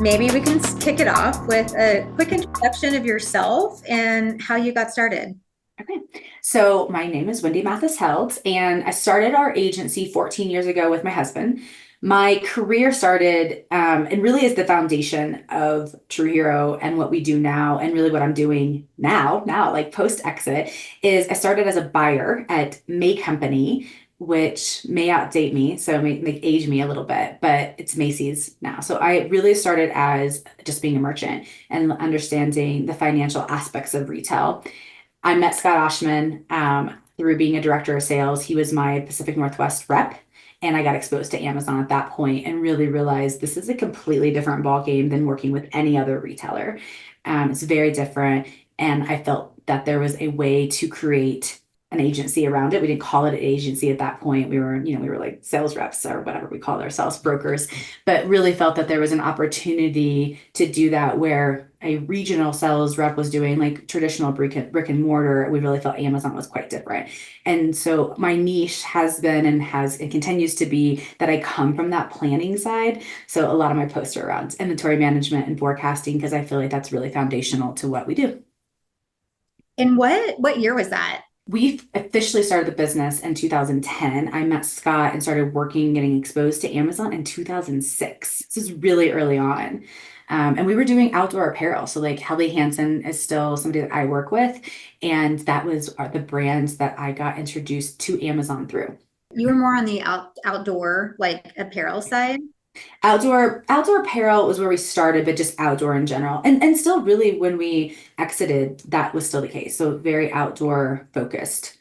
Maybe we can kick it off with a quick introduction of yourself and how you got started. Okay. So my name is Wendy Mathis Held, and I started our agency 14 years ago with my husband. My career started, and really is the foundation of True Hero and what we do now, and really what I'm doing now, like post exit, is I started as a buyer at May Company, which may outdate me, so may age me a little bit, but it's Macy's now. So I really started as just being a merchant and understanding the financial aspects of retail. I met Scott Oshman through being a director of sales. He was my Pacific Northwest rep, and I got exposed to Amazon at that point and really realized this is a completely different ball game than working with any other retailer. It's very different, and I felt that there was a way to create an agency around it. We didn't call it an agency at that point. We were like sales reps or whatever we call ourselves, brokers, but really felt that there was an opportunity to do that where a regional sales rep was doing like traditional brick and mortar. We really felt Amazon was quite different. And so my niche has been and continues to be that I come from that planning side. So a lot of my posts are around inventory management and forecasting because I feel like that's really foundational to what we do. And what year was that? We officially started the business in 2010. I met Scott and started working, getting exposed to Amazon in 2006. This is really early on. And we were doing outdoor apparel. So, like, Helly Hansen is still somebody that I work with. And that was the brands that I got introduced to Amazon through. You were more on the outdoor like apparel side. Outdoor apparel was where we started, but just outdoor in general. And still really when we exited, that was still the case. So very outdoor focused.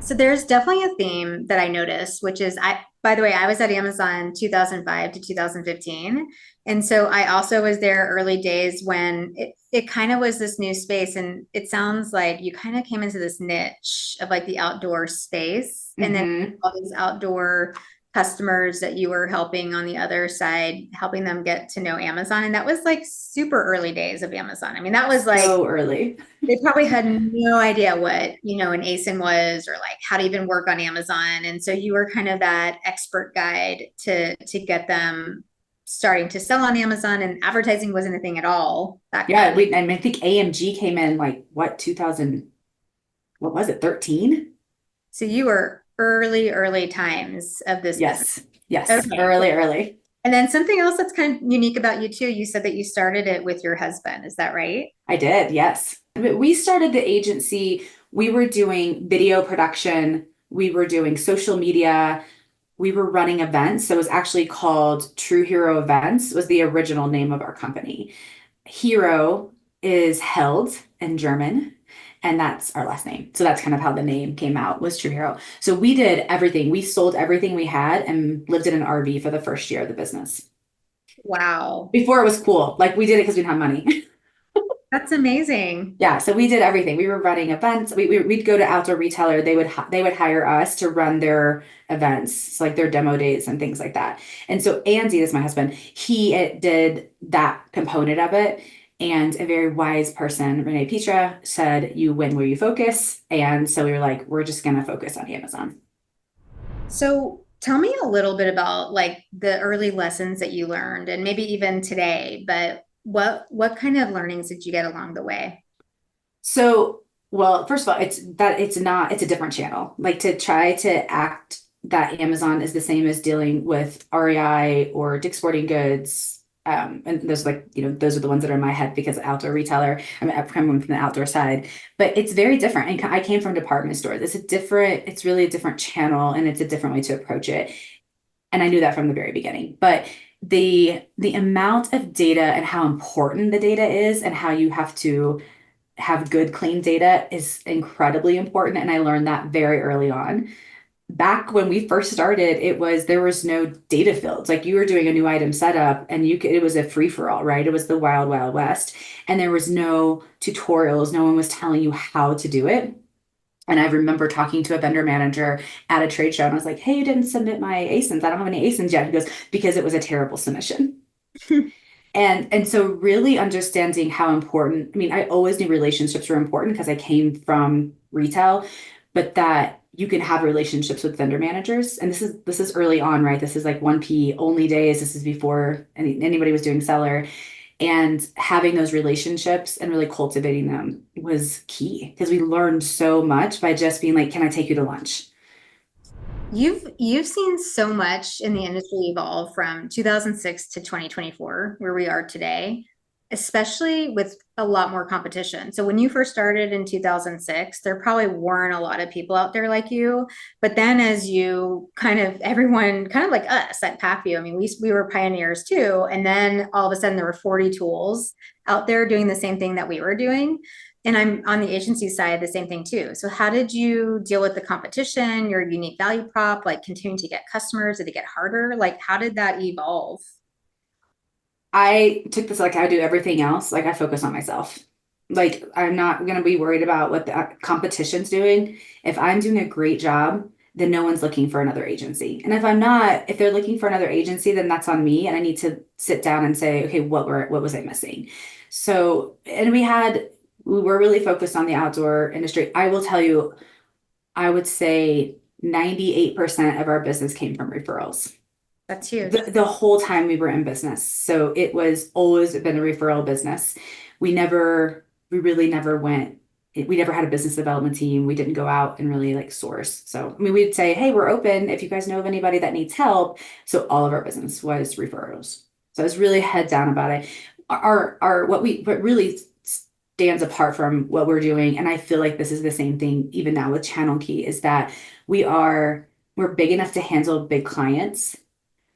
So there's definitely a theme that I noticed, which is by the way, I was at Amazon 2005 to 2015. And so I also was there early days when it kind of was this new space. And it sounds like you kind of came into this niche of like the outdoor space and then Hmm. all these outdoor customers that you were helping on the other side, helping them get to know Amazon. And that was like super early days of Amazon. I mean, that was like So early. they probably had no idea what, an ASIN was or like how to even work on Amazon. And so you were kind of that expert guide to get them starting to sell on Amazon, and advertising wasn't a thing at all back Yeah, then. I think AMG came in like what, 2000, what was it, 13? So you were early times of this business. Yes. Yes. Okay. Early. And then something else that's kind of unique about you too, you said that you started it with your husband. Is that right? I did, yes. But we started the agency, we were doing video production, we were doing social media, we were running events. So it was actually called True Hero Events, was the original name of our company. Hero is held in German, and that's our last name. So that's kind of how the name came out, was True Hero. So we did everything. We sold everything we had and lived in an RV for the first year of the business. Wow. Before it was cool. Like we did it because we didn't have money. That's amazing. Yeah, so we did everything. We were running events. We'd go to outdoor retailer. They would hire us to run their events, so like their demo days and things like that. And so Andy is my husband. He did that component of it. And a very wise person, Renee Petra, said, "You win where you focus." And so we were like, "We're just gonna focus on Amazon." So tell me a little bit about like the early lessons that you learned and maybe even today, but what kind of learnings did you get along the way? So, well, first of all, it's a different channel. Like to try to act that Amazon is the same as dealing with REI or Dick's Sporting Goods. And those like, those are the ones that are in my head because outdoor retailer, I'm coming from the outdoor side, but it's very different. And I came from department stores. It's really a different channel and it's a different way to approach it. And I knew that from the very beginning. But the amount of data and how important the data is and how you have to have good, clean data is incredibly important. And I learned that very early on. Back when we first started, there was no data fields. Like you were doing a new item setup and it was a free for all, right? It was the wild, wild west. And there was no tutorials. No one was telling you how to do it. And I remember talking to a vendor manager at a trade show and I was like, "Hey, you didn't submit my ASINs. I don't have any ASINs yet." He goes, "Because it was a terrible submission." And so really understanding how important, I mean, I always knew relationships were important because I came from retail, but that you can have relationships with vendor managers. And this is early on, right? This is like 1P only days. This is before anybody was doing seller. And having those relationships and really cultivating them was key because we learned so much by just being like, can I take you to lunch? You've seen so much in the industry evolve from 2006 to 2024, where we are today, especially with a lot more competition. So when you first started in 2006, there probably weren't a lot of people out there like you. But then as you kind of everyone kind of like us at PACView, I mean, we were pioneers too. And then all of a sudden there were 40 tools out there doing the same thing that we were doing. And I'm on the agency side, the same thing too. So how did you deal with the competition, your unique value prop, like continuing to get customers? Did it get harder? Like how did that evolve? I took this like I do everything else. Like I focus on myself. Like I'm not going to be worried about what the competition's doing. If I'm doing a great job, then no one's looking for another agency. And if I'm not, if they're looking for another agency, then that's on me. And I need to sit down and say, okay, what was I missing? So, and we were really focused on the outdoor industry. I will tell you, I would say 98% of our business came from referrals That's huge. the whole time we were in business. So it was always been a referral business. We really never we never had a business development team. We didn't go out and really like source. So, I mean, we'd say, hey, we're open if you guys know of anybody that needs help. So all of our business was referrals. So I was really head down about it. What really stands apart from what we're doing, and I feel like this is the same thing even now with Channel Key, is that we're big enough to handle big clients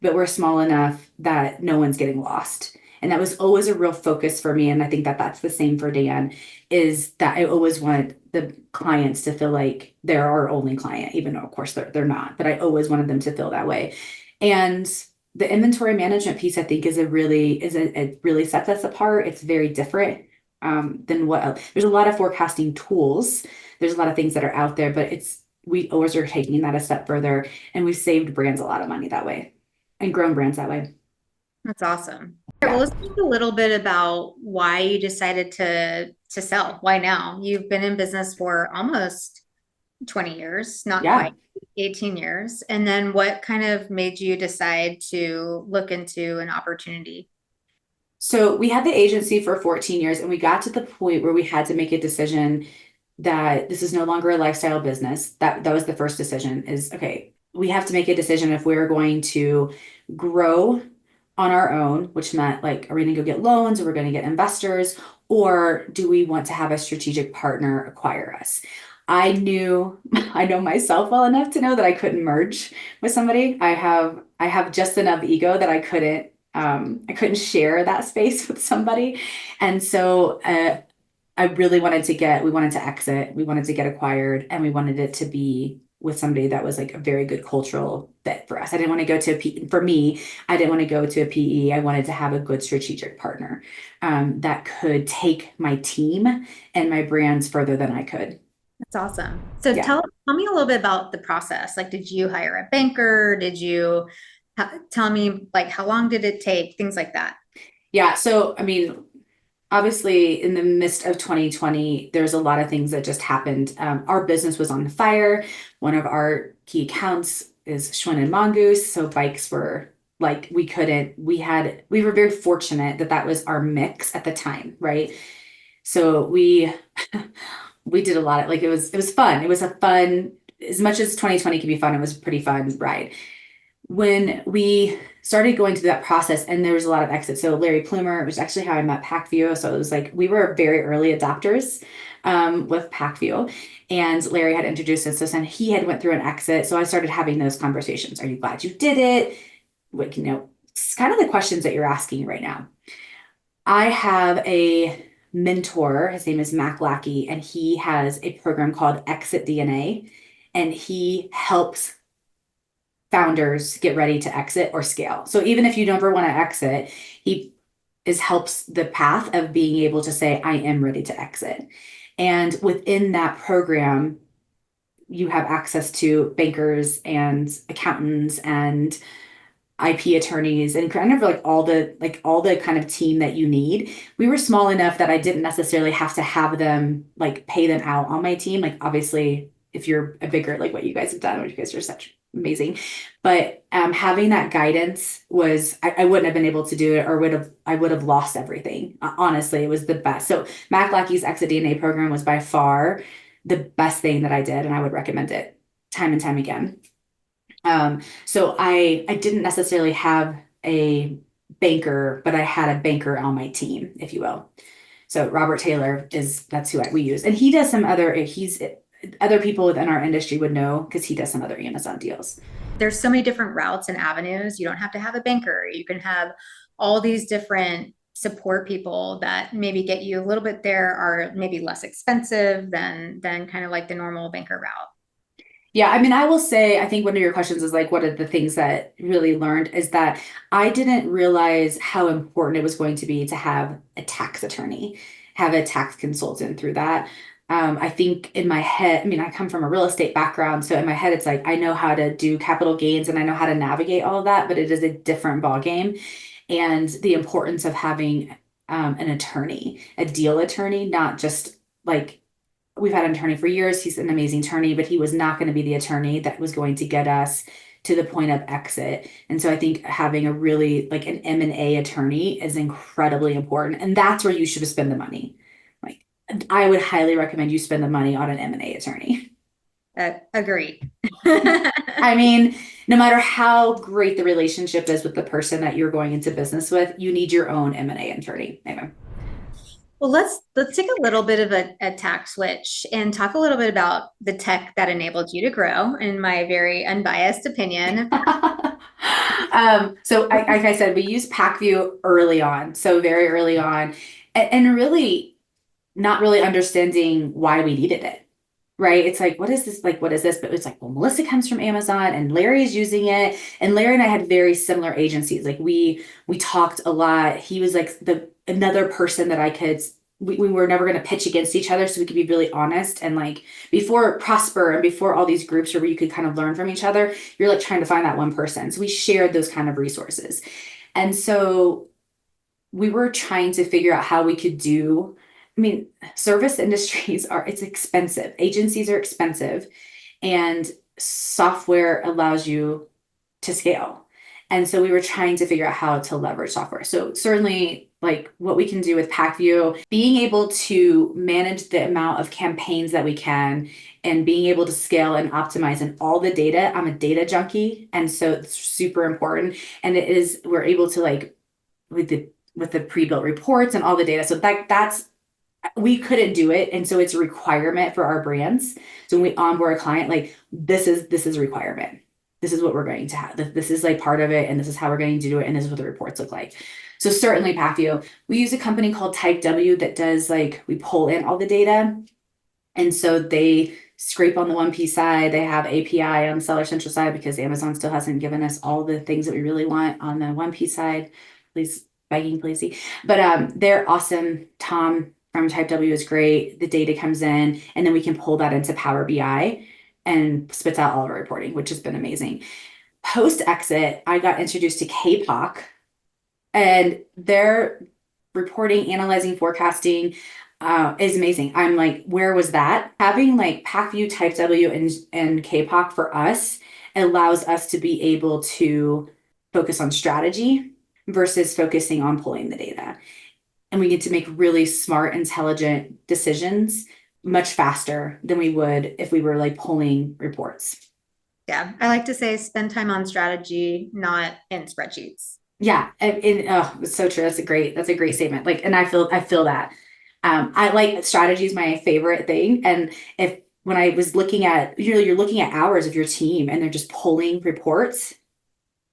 but we're small enough that no one's getting lost. And that was always a real focus for me. And I think that that's the same for Dan, is that I always wanted the clients to feel like they're our only client, even though of course they're not, but I always wanted them to feel that way. And the inventory management piece, I think it really sets us apart. It's very different than what else. There's a lot of forecasting tools. There's a lot of things that are out there, but we always are taking that a step further and we've saved brands a lot of money that way and grown brands that way. That's awesome. All right, well, Yeah. let's talk a little bit about why you decided to sell. Why now? You've been in business for almost 20 years, not Yeah. quite 18 years. And then what kind of made you decide to look into an opportunity? So we had the agency for 14 years and we got to the point where we had to make a decision that this is no longer a lifestyle business. That was the first decision is okay, we have to make a decision if we're going to grow on our own, which meant like, are we going to go get loans or we're going to get investors, or do we want to have a strategic partner acquire us? I know myself well enough to know that I couldn't merge with somebody. I have just enough ego that I couldn't share that space with somebody. And so I really we wanted to exit, we wanted to get acquired, and we wanted it to be with somebody that was like a very good cultural fit for us. I didn't want to go to for me, I didn't want to go to a PE. I wanted to have a good strategic partner that could take my team and my brands further than I could. That's awesome. So Yeah. tell me a little bit about the process. Like, did you hire a banker? Did you tell me like how long did it take? Things like that. Yeah. So, I mean, obviously, in the midst of 2020, there's a lot of things that just happened. Our business was on fire. One of our key accounts is Schwinn and Mongoose. So bikes were like, we were very fortunate that that was our mix at the time, right? So we did a lot of like, it was fun. It was a fun, as much as 2020 can be fun, it was a pretty fun ride when we started going through that process and there was a lot of exits. So Larry Plumer was actually how I met PacView. So it was like we were very early adopters with PacView. And Larry had introduced us to us and he had went through an exit. So I started having those conversations. Are you glad you did it? Like, it's kind of the questions that you're asking right now. I have a mentor, his name is Mac Lackey, and he has a program called Exit DNA. And he helps founders get ready to exit or scale. So even if you never want to exit, he helps the path of being able to say, I am ready to exit. And within that program, you have access to bankers and accountants and IP attorneys and kind of like all the kind of team that you need. We were small enough that I didn't necessarily have to have them like pay them out on my team. Like obviously if you're a bigger, like what you guys have done, which you guys are such amazing. But having that guidance was, I wouldn't have been able to do it, or I would have lost everything. Honestly, it was the best. So Mac Lackey's Exit DNA program was by far the best thing that I did, and I would recommend it time and time again. So I didn't necessarily have a banker, but I had a banker on my team, if you will. So Robert Taylor that's who we use. And he does some he's other people within our industry would know because he does some other Amazon deals. There's so many different routes and avenues. You don't have to have a banker. You can have all these different support people that maybe get you a little bit there, are maybe less expensive than kind of like the normal banker route. Yeah, I mean, I will say, I think one of your questions is like, what are the things that really learned is that I didn't realize how important it was going to be to have a tax attorney, have a tax consultant through that. I think in my head, I mean, I come from a real estate background, so in my head, it's like I know how to do capital gains and I know how to navigate all of that, but it is a different ball game. And the importance of having an attorney, a deal attorney, not just like we've had an attorney for years. He's an amazing attorney, but he was not going to be the attorney that was going to get us to the point of exit. And so I think having a really like an M&A attorney is incredibly important. And that's where you should spend the money. Like I would highly recommend you spend the money on an M&A attorney. Agree. I mean, no matter how great the relationship is with the person that you're going into business with, you need your own M&A attorney. Anyway. Well, let's take a little bit of a tack switch and talk a little bit about the tech that enabled you to grow, in my very unbiased opinion. So like I said, we used PackView early on, so very early on, and really not really understanding why we needed it. Right? It's like, what is this? Like, what is this? But it's like, well, Melissa comes from Amazon and Larry's using it. And Larry and I had very similar agencies. Like we talked a lot. He was like the another person that we were never going to pitch against each other. So we could be really honest. And like before Prosper and before all these groups where you could kind of learn from each other, you're like trying to find that one person. So we shared those kind of resources. And so we were trying to figure out how we could do, I mean, service industries it's expensive. Agencies are expensive, and software allows you to scale. And so we were trying to figure out how to leverage software. So certainly like what we can do with PackView, being able to manage the amount of campaigns that we can and being able to scale and optimize and all the data. I'm a data junkie. And so it's super important. And we're able to like with the pre-built reports and all the data. So that's we couldn't do it. And so it's a requirement for our brands. So when we onboard a client, like this is a requirement. This is what we're going to have. This is like part of it, and this is how we're going to do it, and this is what the reports look like. So certainly PackView. We use a company called Type W that does like we pull in all the data. And so they scrape on the 1P side. They have API on the Seller Central side because Amazon still hasn't given us all the things that we really want on the 1P side. Please, begging, please. But they're awesome. Tom from Type W is great. The data comes in, and then we can pull that into Power BI and spits out all of our reporting, which has been amazing. Post exit, I got introduced to KPOC, and their reporting, analyzing, forecasting is amazing. I'm like, where was that? Having like PackView, Type W, and KPOC for us allows us to be able to focus on strategy versus focusing on pulling the data. And we get to make really smart, intelligent decisions much faster than we would if we were like pulling reports. Yeah, I like to say spend time on strategy, not in spreadsheets. Yeah, oh, it's so true. That's a great statement. Like, and I feel that. I like strategy is my favorite thing. And if when I was looking at, you're looking at hours of your team and they're just pulling reports,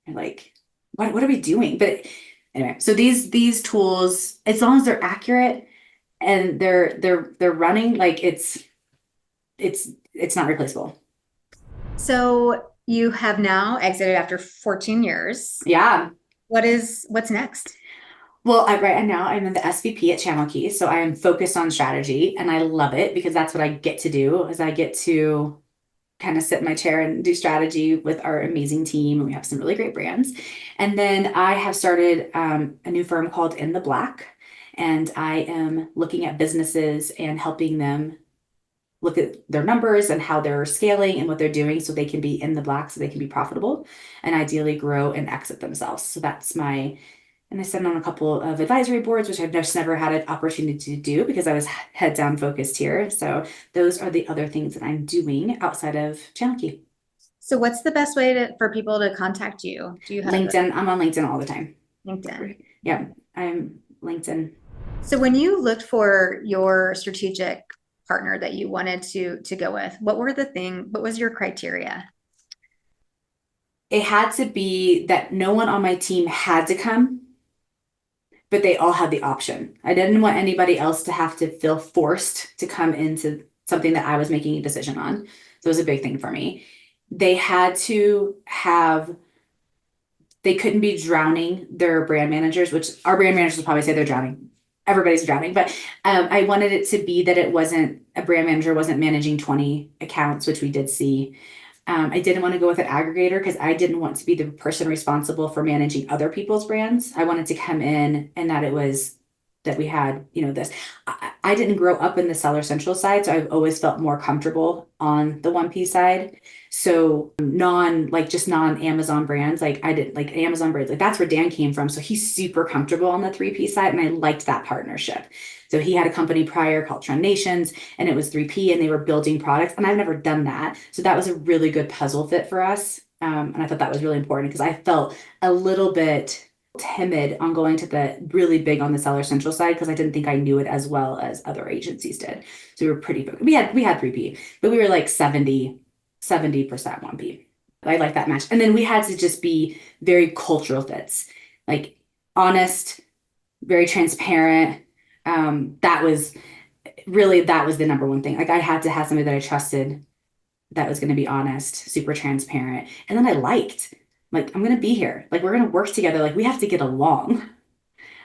you're like, what are we doing? But anyway, so these tools, as long as they're accurate and they're running, like it's not replaceable. So you have now exited after 14 years. Yeah. What's next? Well, right now I'm in the SVP at Channel Key, so I am focused on strategy, and I love it because that's what I get to do. Is I get to kind of sit in my chair and do strategy with our amazing team, and we have some really great brands. And then I have started a new firm called In the Black, and I am looking at businesses and helping them look at their numbers and how they're scaling and what they're doing so they can be in the black, so they can be profitable and ideally grow and exit themselves. So that's my, and I sit on a couple of advisory boards, which I've just never had an opportunity to do because I was head down focused here. So those are the other things that I'm doing outside of Channel Key. So what's the best way for people to contact you? Do you have a LinkedIn, I'm on LinkedIn all the time. LinkedIn? Yeah, I'm LinkedIn. So when you looked for your strategic partner that you wanted to go with, what was your criteria? It had to be that no one on my team had to come, but they all had the option. I didn't want anybody else to have to feel forced to come into something that I was making a decision on. So it was a big thing for me. They had to have, they couldn't be drowning their brand managers, which our brand managers will probably say they're drowning. Everybody's drowning, but I wanted it to be that it wasn't, a brand manager wasn't managing 20 accounts, which we did see. I didn't want to go with an aggregator because I didn't want to be the person responsible for managing other people's brands. I wanted to come in and that it was that we had, this. I didn't grow up in the Seller Central side, so I've always felt more comfortable on the 1P side. So just non-Amazon brands, like I did like Amazon brands, like that's where Dan came from. So he's super comfortable on the 3P side, and I liked that partnership. So he had a company prior called Trend Nations, and it was 3P, and they were building products, and I've never done that. So that was a really good puzzle fit for us. And I thought that was really important because I felt a little bit timid on going to the really big on the Seller Central side because I didn't think I knew it as well as other agencies did. So we were pretty focused. We had 3P, but we were like 70% 1P. I like that match. And then we had to just be very cultural fits, like honest, very transparent. That was the number one thing. Like I had to have somebody that I trusted that was going to be honest, super transparent. And then I liked, like, I'm going to be here. Like, we're going to work together. Like, we have to get along.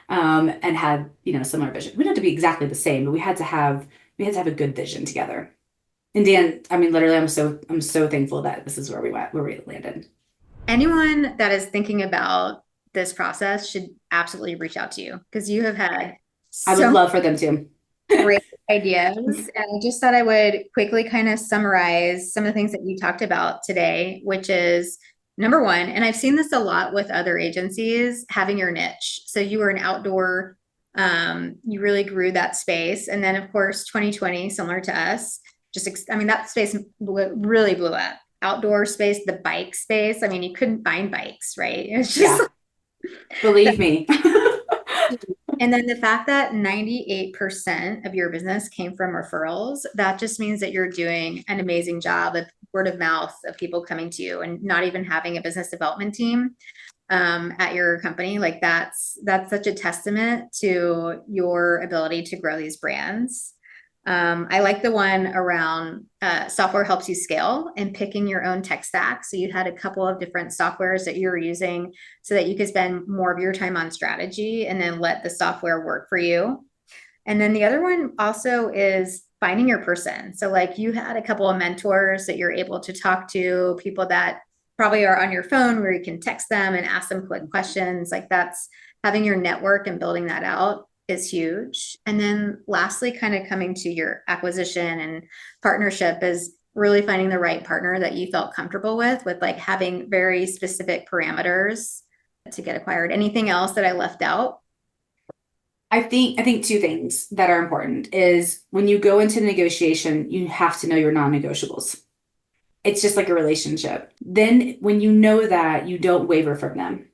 And had, similar vision. We didn't have to be exactly the same, but we had to have a good vision together. And Dan, I mean, literally, I'm so thankful that this is where we went, where we landed. Anyone that is thinking about this process should absolutely reach out to you because you have had I would so love for them to. great ideas. And I just thought I would quickly kind of summarize some of the things that you talked about today, which is number one, and I've seen this a lot with other agencies, having your niche. So you were an outdoor, you really grew that space. And then, of course, 2020, similar to us, that space really blew up. Outdoor space, the bike space. I mean, you couldn't find bikes, right? It's just Yeah, believe me. and then the fact that 98% of your business came from referrals, that just means that you're doing an amazing job of word of mouth of people coming to you and not even having a business development team at your company. Like that's such a testament to your ability to grow these brands. I like the one around software helps you scale and picking your own tech stack. So you had a couple of different softwares that you were using so that you could spend more of your time on strategy and then let the software work for you. And then the other one also is finding your person. So like you had a couple of mentors that you're able to talk to, people that probably are on your phone where you can text them and ask them quick questions. Like that's having your network and building that out is huge. And then lastly, kind of coming to your acquisition and partnership is really finding the right partner that you felt comfortable with like having very specific parameters to get acquired. Anything else that I left out? I think two things that are important is when you go into negotiation, you have to know your non-negotiables. It's just like a relationship. Then when you know that, you don't waver from them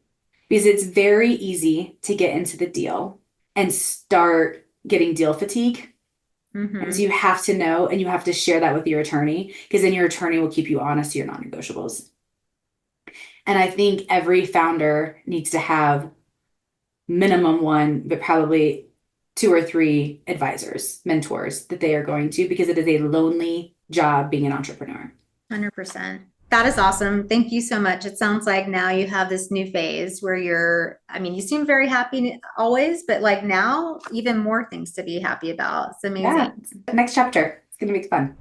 because it's very easy to get into the deal and start getting deal fatigue. And so Mm-hmm. you have to know and you have to share that with your attorney because then your attorney will keep you honest to your non-negotiables. And I think every founder needs to have minimum one, but probably two or three advisors, mentors that they are going to because it is a lonely job being an entrepreneur. 100%. That is awesome. Thank you so much. It sounds like now you have this new phase where I mean, you seem very happy always, but like now, even more things to be happy about. It's Yeah, amazing. next chapter. It's going to be fun.